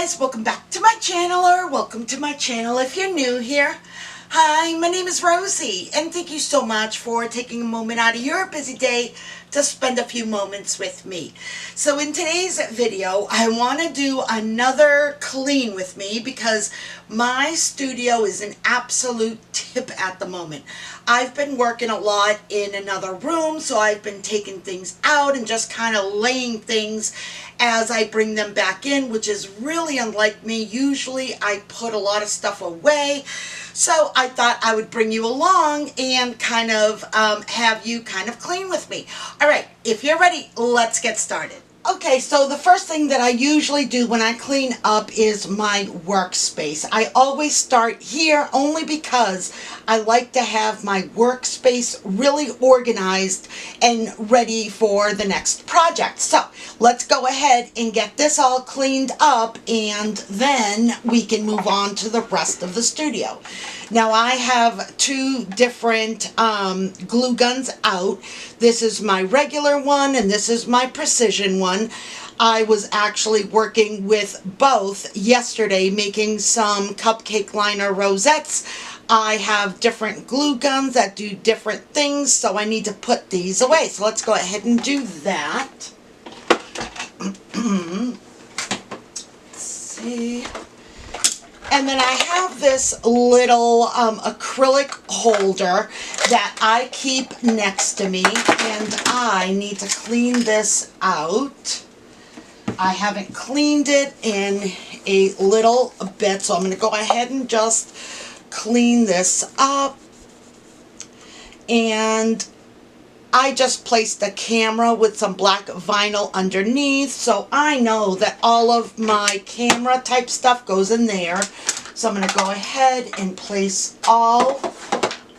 guys, welcome back to my channel, or welcome to my channel if you're new here. Hi, my name is Rosie, and thank you so much for taking a moment out of your busy day to spend a few moments with me. So in today's video, I want to do another clean with me because my studio is an absolute tip at the moment. I've been working a lot in another room, so I've been taking things out and just kind of laying things as I bring them back in, which is really unlike me. Usually I put a lot of stuff away. So I thought I would bring you along and kind of have you kind of clean with me. All right, if you're ready, let's get started. Okay, so the first thing that I usually do when I clean up is my workspace. I always start here only because I like to have my workspace really organized and ready for the next project. So let's go ahead and get this all cleaned up, and then we can move on to the rest of the studio. Now I have two different glue guns out. This is my regular one and this is my precision one. I was actually working with both yesterday, making some cupcake liner rosettes. I have different glue guns that do different things, so I need to put these away. So let's go ahead and do that. Let's see. And then I have this little acrylic holder that I keep next to me, and I need to clean this out. I haven't cleaned it in a little bit, so I'm going to go ahead and just clean this up. And I just placed the camera with some black vinyl underneath, so I know that all of my camera type stuff goes in there. So I'm going to go ahead and place all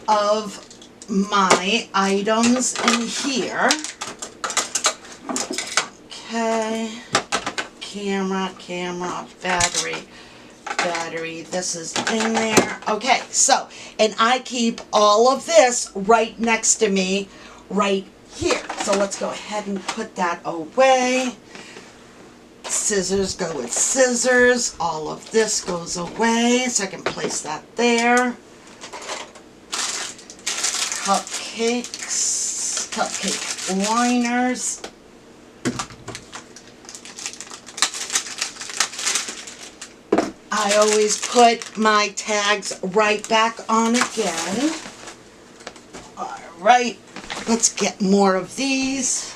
of my items in here. Okay, camera, battery, this is in there. Okay, so, and I keep all of this right next to me right here. So let's go ahead and put that away. Scissors go with scissors. All of this goes away, so I can place that there. Cupcake liners. I always put my tags right back on again. All right. Let's get more of these.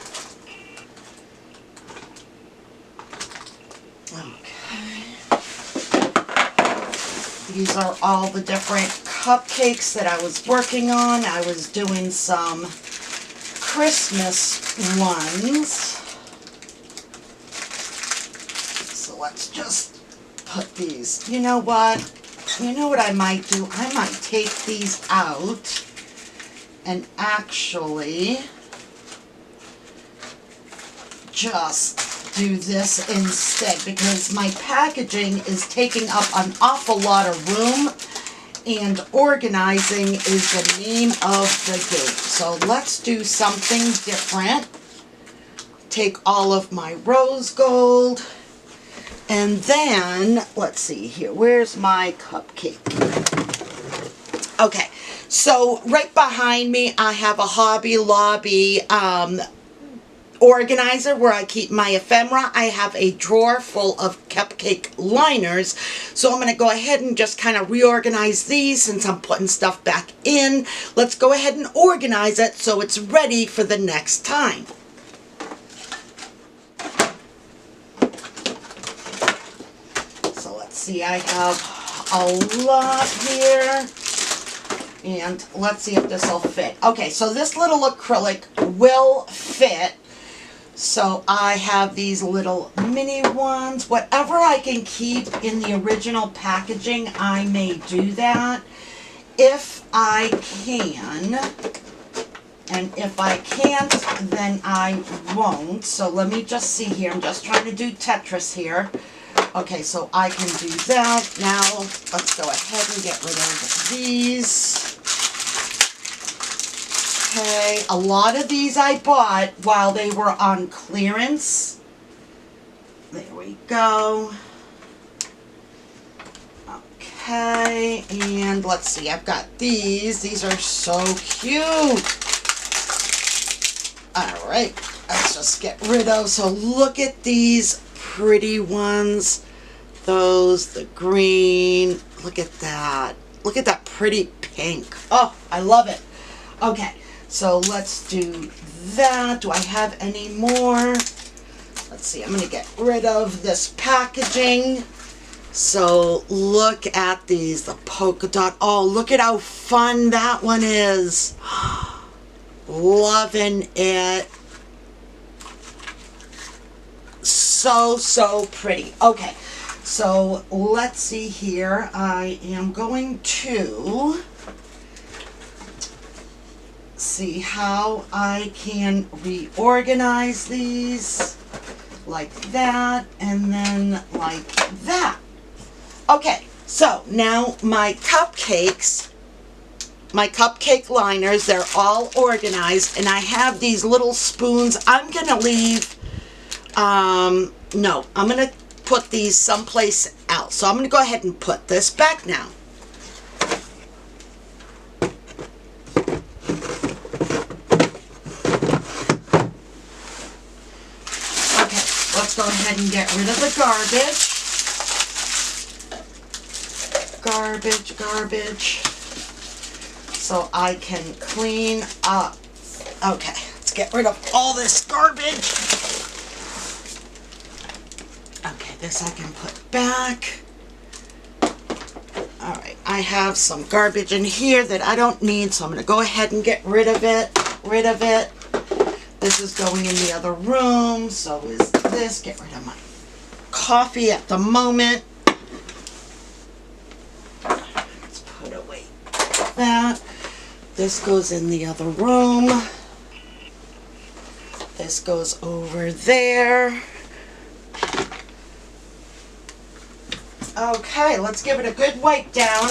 Okay. These are all the different cupcakes that I was working on. I was doing some Christmas ones. So let's just put these. You know what? You know what I might do? I might take these out and actually just do this instead, because my packaging is taking up an awful lot of room, and organizing is the name of the game. So let's do something different. Take all of my rose gold, and then let's see here, where's my cupcake? Okay, so right behind me I have a Hobby Lobby organizer where I keep my ephemera. I have a drawer full of cupcake liners, so I'm going to go ahead and just kind of reorganize these since I'm putting stuff back in. Let's go ahead and organize it so it's ready for the next time. So let's see, I have a lot here. And let's see if this will fit. Okay, so this little acrylic will fit. So I have these little mini ones. Whatever I can keep in the original packaging, I may do that. If I can. And if I can't, then I won't. So let me just see here. I'm just trying to do Tetris here. Okay, so I can do that. Now, let's go ahead and get rid of these. Okay, a lot of these I bought while they were on clearance. There we go. Okay, and let's see, I've got these. These are so cute. All right, let's just get rid of. So look at these pretty ones. Those, the green. Look at that. Look at that pretty pink. Oh, I love it. Okay, so let's do that. Do I have any more? Let's see, I'm going to get rid of this packaging. So look at these, the polka dot. Oh, look at how fun that one is. Loving it. So, so pretty. Okay, so let's see here. I am going to see how I can reorganize these like that and then like that. Okay, so now my cupcake liners, they're all organized, and I have these little spoons. I'm gonna leave, no, I'm gonna put these someplace else. So I'm gonna go ahead and put this back now. Okay, let's go ahead and get rid of the garbage. Garbage, so I can clean up. Okay, let's get rid of all this garbage. Okay, this I can put back. All right, I have some garbage in here that I don't need, so I'm gonna go ahead and get rid of it. This is going in the other room, so is this. Get rid of my coffee at the moment. That. This goes in the other room. This goes over there. Okay, let's give it a good wipe down.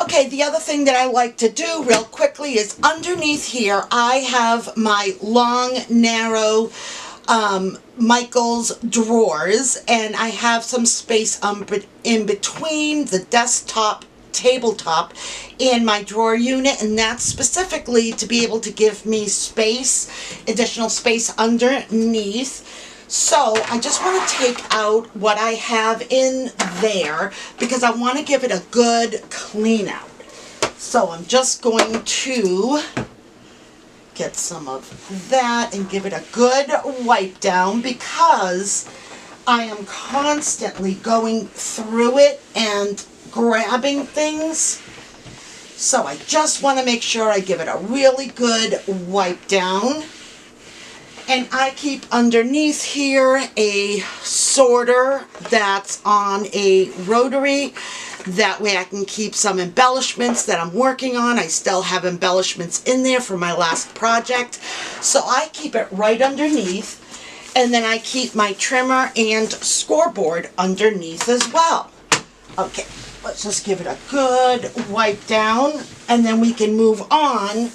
Okay, the other thing that I like to do real quickly is underneath here I have my long, narrow Michael's drawers, and I have some space in between the desktop tabletop and my drawer unit, and that's specifically to be able to give me space, additional space underneath. So I just want to take out what I have in there because I want to give it a good clean out. So I'm just going to get some of that and give it a good wipe down because I am constantly going through it and grabbing things. So I just want to make sure I give it a really good wipe down. And I keep underneath here a sorter that's on a rotary. That way I can keep some embellishments that I'm working on. I still have embellishments in there from my last project. So I keep it right underneath. And then I keep my trimmer and scoreboard underneath as well. Okay, let's just give it a good wipe down. And then we can move on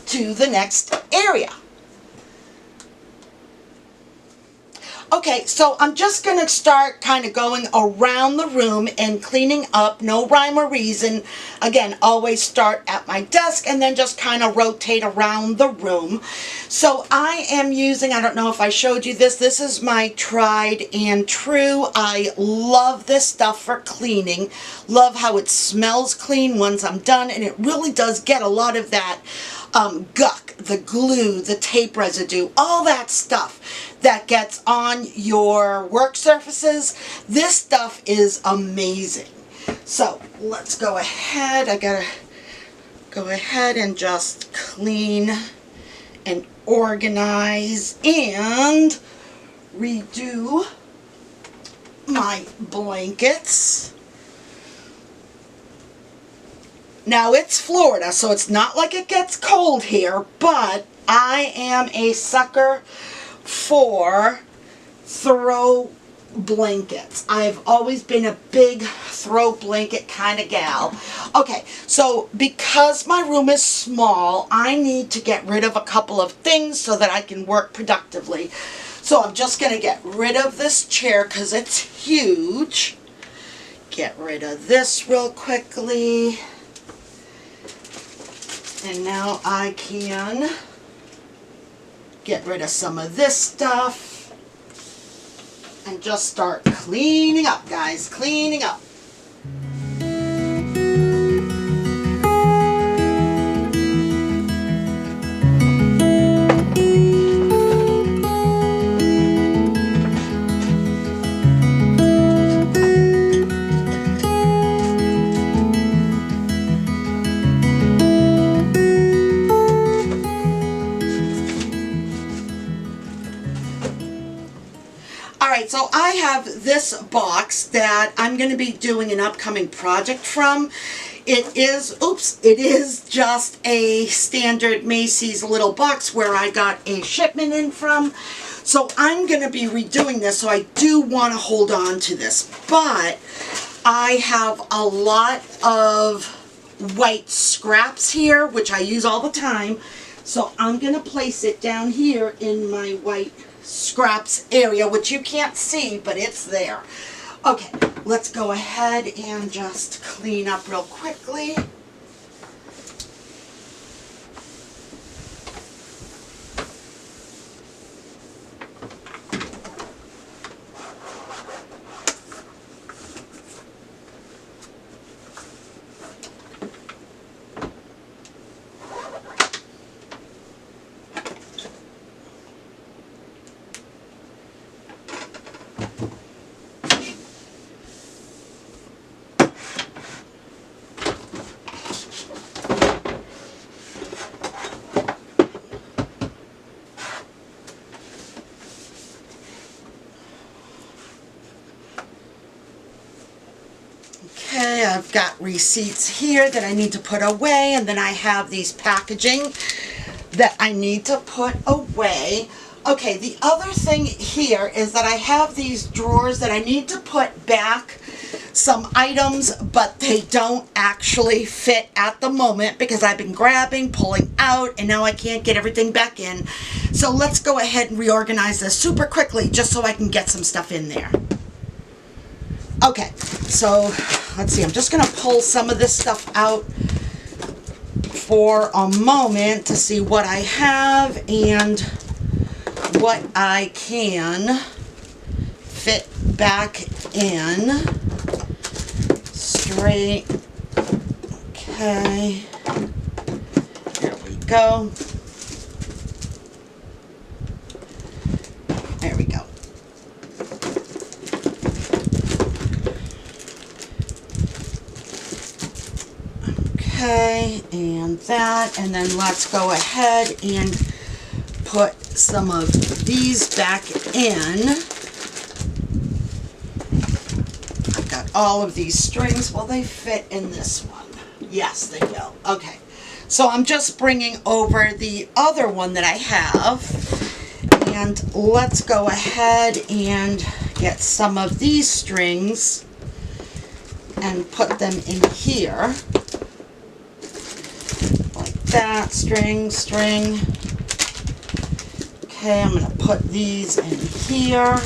to the next area. Okay, so I'm just going to start kind of going around the room and cleaning up, no rhyme or reason. Again, always start at my desk and then just kind of rotate around the room. So I am using, I don't know if I showed you this, this is my tried and true. I love this stuff for cleaning. Love how it smells clean once I'm done, and it really does get a lot of that guck, the glue, the tape residue, all that stuff that gets on your work surfaces. This stuff is amazing. So let's go ahead. I gotta go ahead and just clean and organize and redo my blankets. Now it's Florida, so it's not like it gets cold here, but I am a sucker for throw blankets. I've always been a big throw blanket kind of gal. Okay, so because my room is small, I need to get rid of a couple of things so that I can work productively. So I'm just going to get rid of this chair because it's huge. Get rid of this real quickly. And now I can get rid of some of this stuff and just start cleaning up, guys, cleaning up. So I have this box that I'm going to be doing an upcoming project from. It is just a standard Macy's little box where I got a shipment in from. So I'm going to be redoing this, so I do want to hold on to this. But I have a lot of white scraps here, which I use all the time. So I'm going to place it down here in my white scraps area, which you can't see, but it's there. Okay, let's go ahead and just clean up real quickly. Okay, I've got receipts here that I need to put away, and then I have these packaging that I need to put away. Okay, the other thing here is that I have these drawers that I need to put back some items, but they don't actually fit at the moment because I've been grabbing, pulling out, and now I can't get everything back in. So let's go ahead and reorganize this super quickly just so I can get some stuff in there. Okay, so let's see, I'm just going to pull some of this stuff out for a moment to see what I have and what I can fit back in. Straight. Okay, there we go. There we go. Okay, and that, and then let's go ahead and put some of these back in. I've got all of these strings. Will they fit in this one? Yes, they will. Okay, so I'm just bringing over the other one that I have, and let's go ahead and get some of these strings and put them in here. Like that, string, string. Okay, I'm going to put these in here.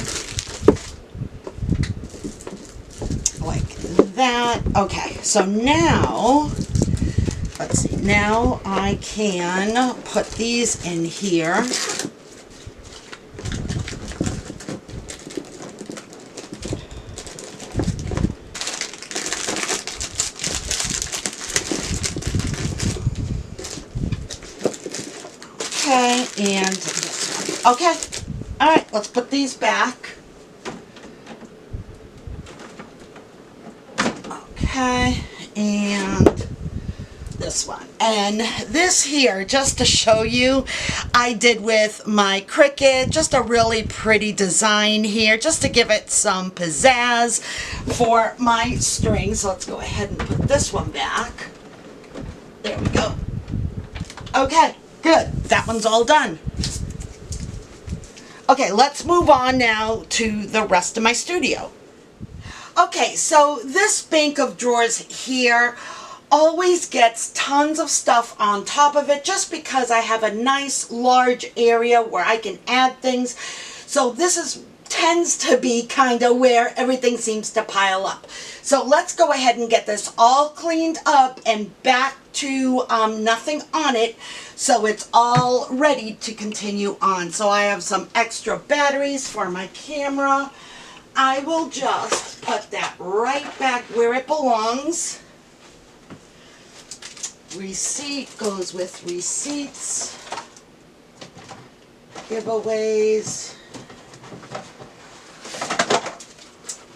Like that. Okay, so now, let's see, now I can put these in here. Okay, and this one. Okay, all right, let's put these back. Okay, and this one. And this here, just to show you, I did with my Cricut, just a really pretty design here, just to give it some pizzazz for my strings. So let's go ahead and put this one back. There we go. Okay. Good. That one's all done. Okay, let's move on now to the rest of my studio. Okay, so this bank of drawers here always gets tons of stuff on top of it just because I have a nice large area where I can add things. So this tends to be kind of where everything seems to pile up. So let's go ahead and get this all cleaned up and back to nothing on it, so it's all ready to continue on. So I have some extra batteries for my camera. I will just put that right back where it belongs. Receipt goes with receipts. Giveaways.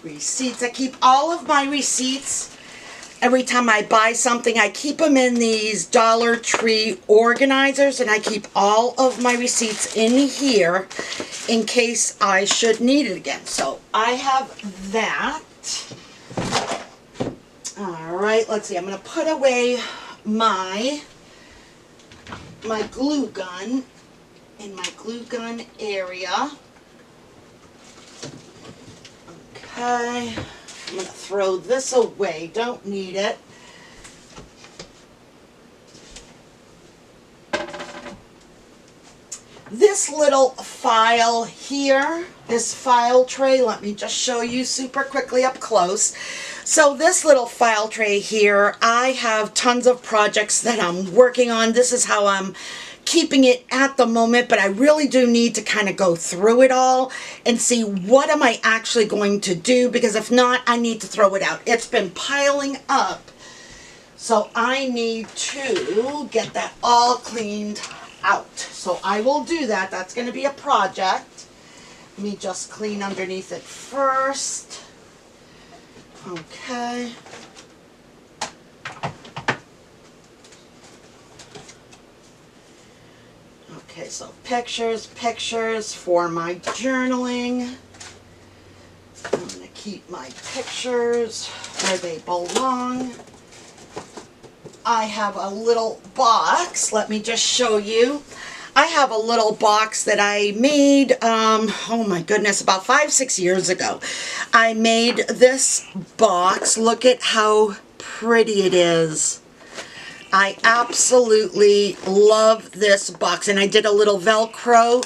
Receipts. I keep all of my receipts. Every time I buy something, I keep them in these Dollar Tree organizers, and I keep all of my receipts in here in case I should need it again. So I have that. All right, let's see. I'm going to put away my glue gun in my glue gun area. Okay. I'm going to throw this away. Don't need it. This little file here, this file tray, let me just show you super quickly up close. So this little file tray here, I have tons of projects that I'm working on. This is how I'm keeping it at the moment, but I really do need to kind of go through it all and see what am I actually going to do, because if not, I need to throw it out. It's been piling up, so I need to get that all cleaned out. So I will do that. That's going to be a project. Let me just clean underneath it first. Okay. Okay, so pictures for my journaling. I'm going to keep my pictures where they belong. I have a little box. Let me just show you. I have a little box that I made, oh my goodness, about 5-6 years ago. I made this box. Look at how pretty it is. I absolutely love this box, and I did a little Velcro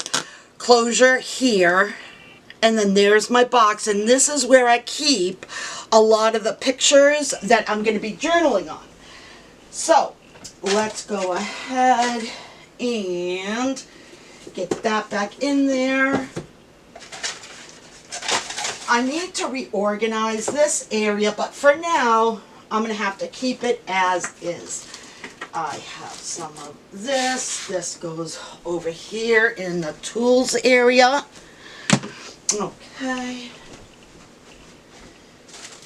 closure here, and then there's my box, and this is where I keep a lot of the pictures that I'm going to be journaling on. So let's go ahead and get that back in there. I need to reorganize this area, but for now I'm going to have to keep it as is. I have some of this. This goes over here in the tools area. Okay.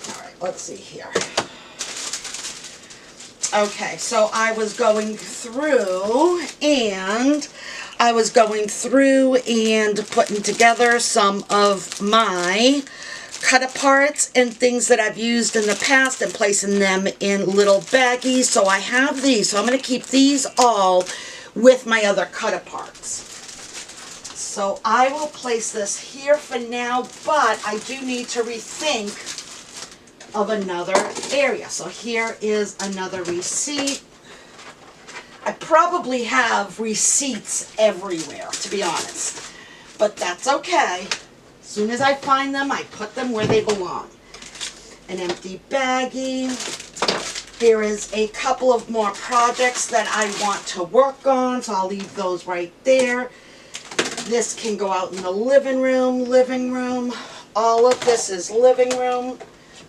All right, let's see here. Okay, so I was going through and putting together some of my cut aparts and things that I've used in the past and placing them in little baggies. So I have these. So I'm going to keep these all with my other cut aparts. So I will place this here for now, but I do need to rethink of another area. So here is another receipt. I probably have receipts everywhere, to be honest, but that's okay. As soon as I find them, I put them where they belong. An empty baggie. Here is a couple of more projects that I want to work on, so I'll leave those right there. This can go out in the living room. All of this is living room.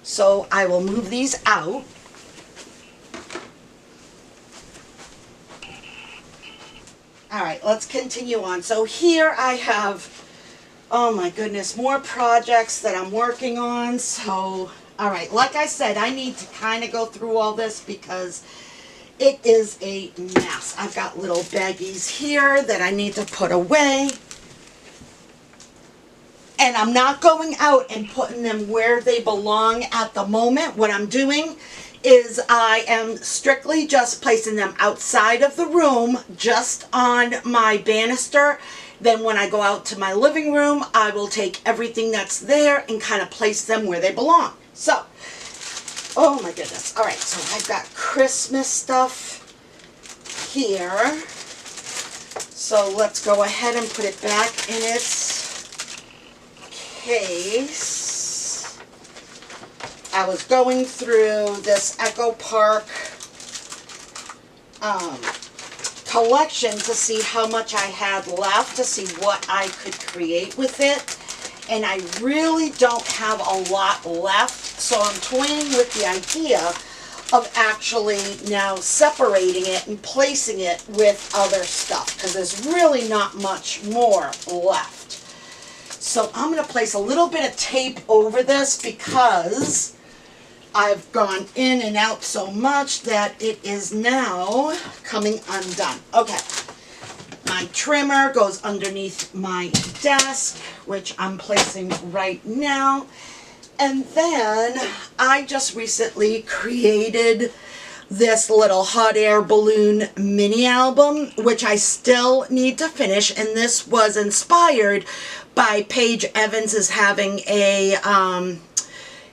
So I will move these out. All right, let's continue on. So here I have, oh my goodness, more projects that I'm working on. So, all right, like I said, I need to kind of go through all this because it is a mess. I've got little baggies here that I need to put away. And I'm not going out and putting them where they belong at the moment. What I'm doing is I am strictly just placing them outside of the room, just on my banister. Then when I go out to my living room, I will take everything that's there and kind of place them where they belong. So, oh my goodness. All right, so I've got Christmas stuff here. So let's go ahead and put it back in its case. I was going through this Echo Park collection to see how much I had left, to see what I could create with it, and I really don't have a lot left, so I'm toying with the idea of actually now separating it and placing it with other stuff, because there's really not much more left. So I'm going to place a little bit of tape over this because I've gone in and out so much that it is now coming undone. Okay, my trimmer goes underneath my desk, which I'm placing right now. And then I just recently created this little hot air balloon mini album, which I still need to finish. And this was inspired by Paige Evans is having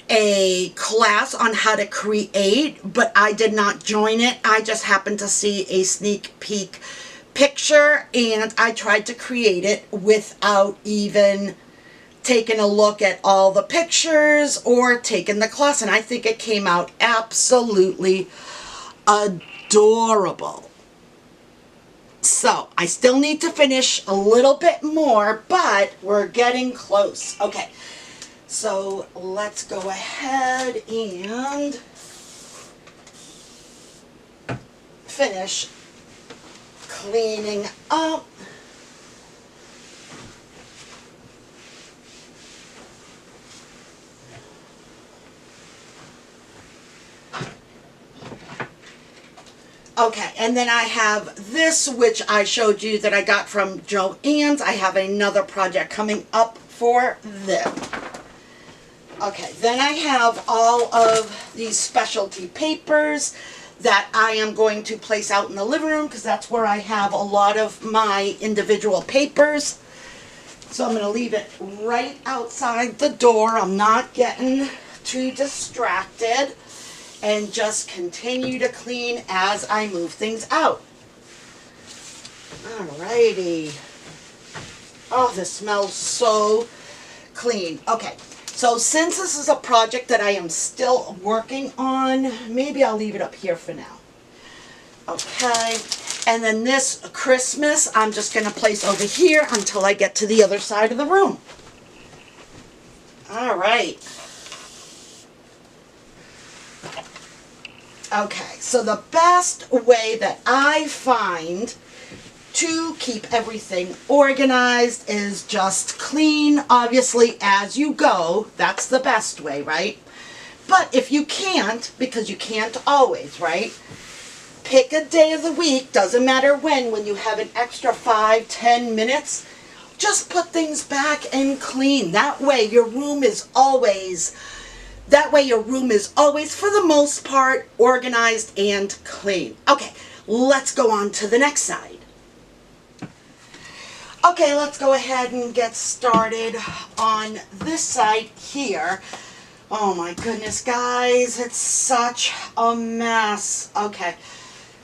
a class on how to create, but I did not join it. I just happened to see a sneak peek picture and I tried to create it without even taking a look at all the pictures or taking the class, and I think it came out absolutely adorable. So I still need to finish a little bit more, but we're getting close. Okay, so let's go ahead and finish cleaning up. Okay, and then I have this, which I showed you that I got from Joann's. I have another project coming up for them. Okay, then I have all of these specialty papers that I am going to place out in the living room because that's where I have a lot of my individual papers. So I'm going to leave it right outside the door. I'm not getting too distracted. And just continue to clean as I move things out. Alrighty. Oh, this smells so clean. Okay, so since this is a project that I am still working on, maybe I'll leave it up here for now. Okay, and then this Christmas, I'm just going to place over here until I get to the other side of the room. Alright. Okay, so the best way that I find to keep everything organized is just clean, obviously, as you go. That's the best way, right? But if you can't, because you can't always, right? pick a day of the week, doesn't matter when you have an extra 5-10 minutes, just put things back and clean. That way your room is always, for the most part, organized and clean. Okay, let's go on to the next side. Okay, let's go ahead and get started on this side here. Oh my goodness, guys, it's such a mess. Okay,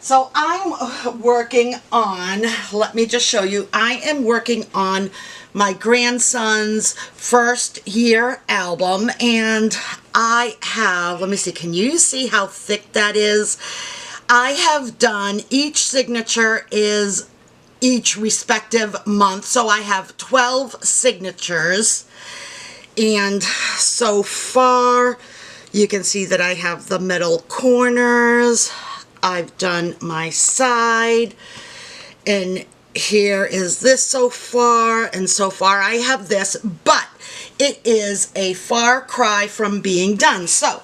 so I'm working on, let me just show you, I am working on my grandson's first year album, and I have, let me see, can you see how thick that is? I have done, each signature is each respective month, so I have 12 signatures. And so far, you can see that I have the middle corners. I've done my side. And here is this so far. And so far I have this. But it is a far cry from being done. So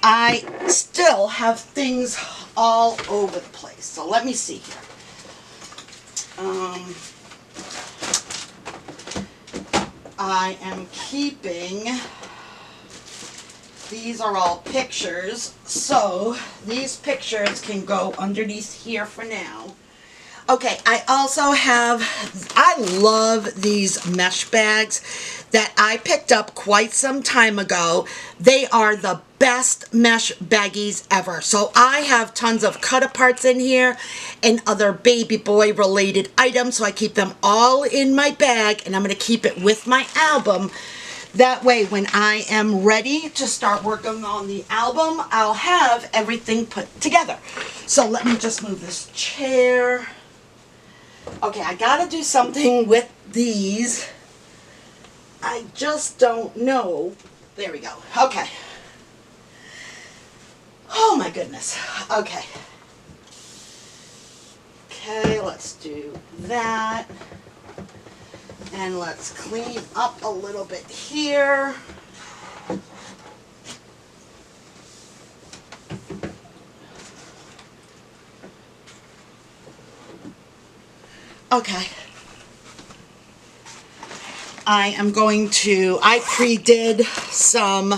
I still have things all over the place. So let me see here. I am keeping, these are all pictures, so these pictures can go underneath here for now. Okay, I also have, I love these mesh bags that I picked up quite some time ago. They are the best mesh baggies ever. So I have tons of cut-aparts in here and other baby boy related items. So I keep them all in my bag, and I'm going to keep it with my album. That way, when I am ready to start working on the album, I'll have everything put together. So let me just move this chair. Okay, I gotta do something with these. I just don't know. There we go. Okay. Oh my goodness. Okay. Okay, let's do that. And let's clean up a little bit here. Okay. I am going to, I pre-did some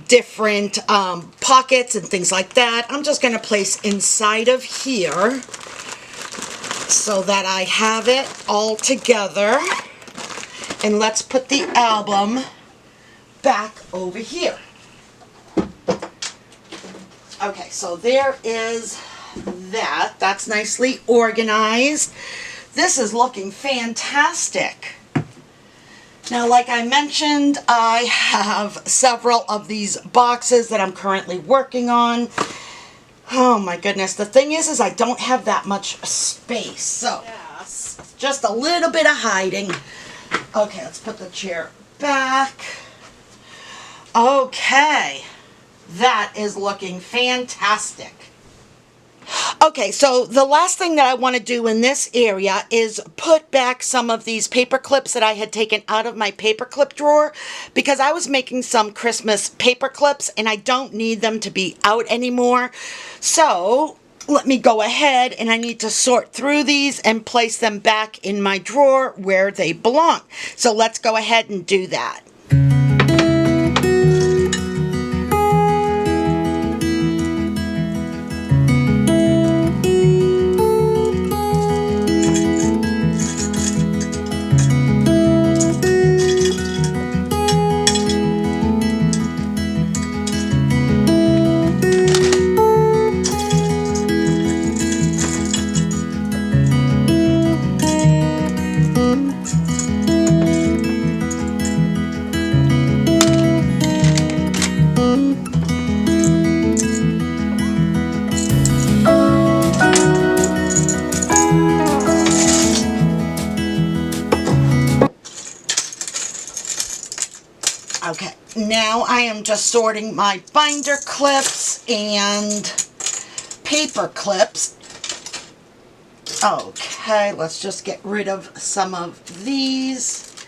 different pockets and things like that. I'm just going to place inside of here so that I have it all together. And let's put the album back over here. Okay, so there is that. That's nicely organized. This is looking fantastic. Now, like I mentioned, I have several of these boxes that I'm currently working on. Oh my goodness. The thing is I don't have that much space. So, yes, just a little bit of hiding. Okay, let's put the chair back. Okay. That is looking fantastic. Okay, so the last thing that I want to do in this area is put back some of these paper clips that I had taken out of my paper clip drawer, because I was making some Christmas paper clips and I don't need them to be out anymore. So let me go ahead, and I need to sort through these and place them back in my drawer where they belong. So let's go ahead and do that. Okay, now I am just sorting my binder clips and paper clips. Okay, let's just get rid of some of these.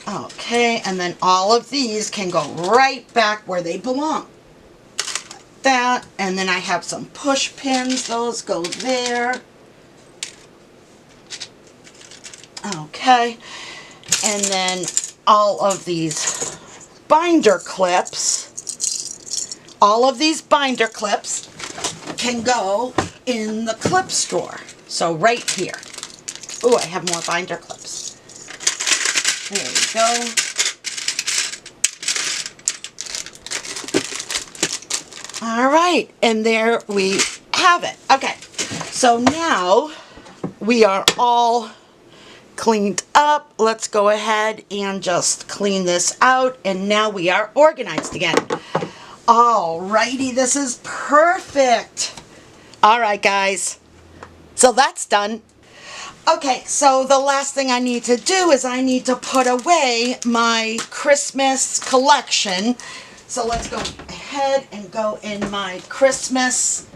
Okay, and then all of these can go right back where they belong. that. And then I have some push pins. Those go there. Okay. And then all of these binder clips. All of these binder clips can go in the clip store. So right here. Oh, I have more binder clips. There we go. All right, and there we have it. Okay, so now we are all cleaned up. Let's go ahead and just clean this out, and now we are organized again. Alrighty, this is perfect. All right, guys, so that's done. Okay, so the last thing I need to do is I need to put away my Christmas collection. So let's go ahead and go in my Christmas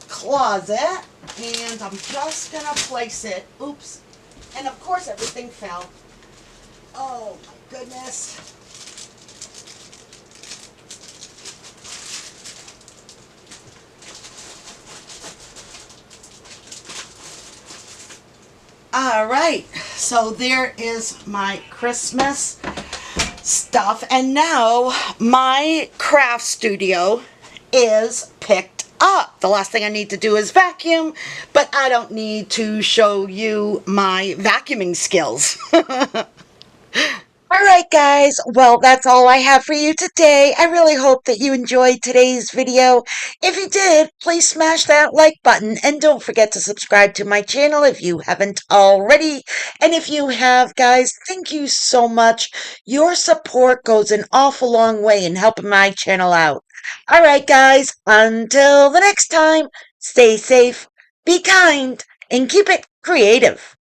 closet. And I'm just going to place it. Oops. And of course everything fell. Oh my goodness. All right, so there is my Christmas stuff, and now my craft studio is picked up. The last thing I need to do is vacuum, but I don't need to show you my vacuuming skills. Alright guys, well that's all I have for you today. I really hope that you enjoyed today's video. If you did, please smash that like button and don't forget to subscribe to my channel if you haven't already. And if you have, guys, thank you so much. Your support goes an awful long way in helping my channel out. Alright guys, until the next time, stay safe, be kind, and keep it creative.